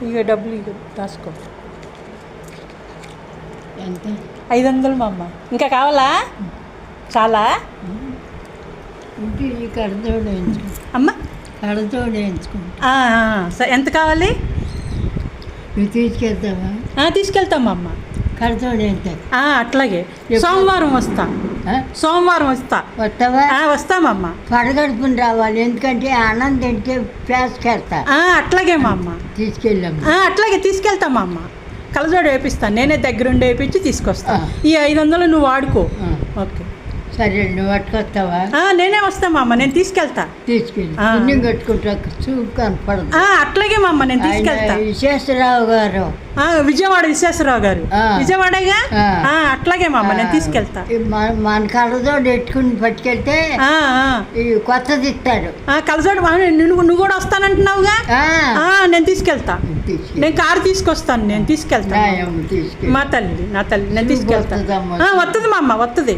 ఇక డబ్బులు ఇక రాసుకో. ఎంత? 500 మా అమ్మ. ఇంకా కావాలా? చాలా ఇంటి కడతోడు వేయించుకో అమ్మ. కడతోడు వేయించుకుంటా. ఎంత కావాలి? నువ్వు తీసుకెళ్తావా? తీసుకెళ్తామా అమ్మ. కడతోడు ఎంత? అట్లాగే సోమవారం వస్తా. సోమవారం వస్తా. వస్తావా? వస్తామమ్మా. పడగడుపుని రావాలి, ఎందుకంటే అన్నం తింటే ప్యాస్కెళ్తా. అట్లాగే మా అమ్మ. తీసుకెళ్ళాము. అట్లాగే తీసుకెళ్తామా అమ్మ. కలజోడు వేపిస్తాను, నేనే దగ్గరుండి వేపించి తీసుకొస్తాను. ఈ 500 నువ్వు వాడుకో. ఓకే సరే, నువ్వు పట్టుకొస్తావా? నేనే వస్తామా అమ్మ, నేను తీసుకెళ్తా. తీసుకెళ్ళి పుణ్యం కట్టుకుంటా, చూపు కనపడదు. అట్లాగే మా అమ్మ, నేను తీసుకెళ్తా. విశ్వేశ్వరరావు గారు, విజయవాడ విశ్వేశ్వరరావు గారు, విజయవాడగా. అట్లాగే మా అమ్మ, నేను తీసుకెళ్తా. మన కళ్ళతోడు పెట్టుకుని పట్టుకెళ్తే కొత్తది ఇస్తాడు. కలజోడు నువ్వు కూడా వస్తానంటున్నావుగా. నేను తీసుకెళ్తా. నేను కారు తీసుకొస్తాను, నేను తీసుకెళ్తా. మా తల్లి, నా తల్లి, నేను తీసుకెళ్తా. వస్తుంది మా అమ్మ, వస్తుంది.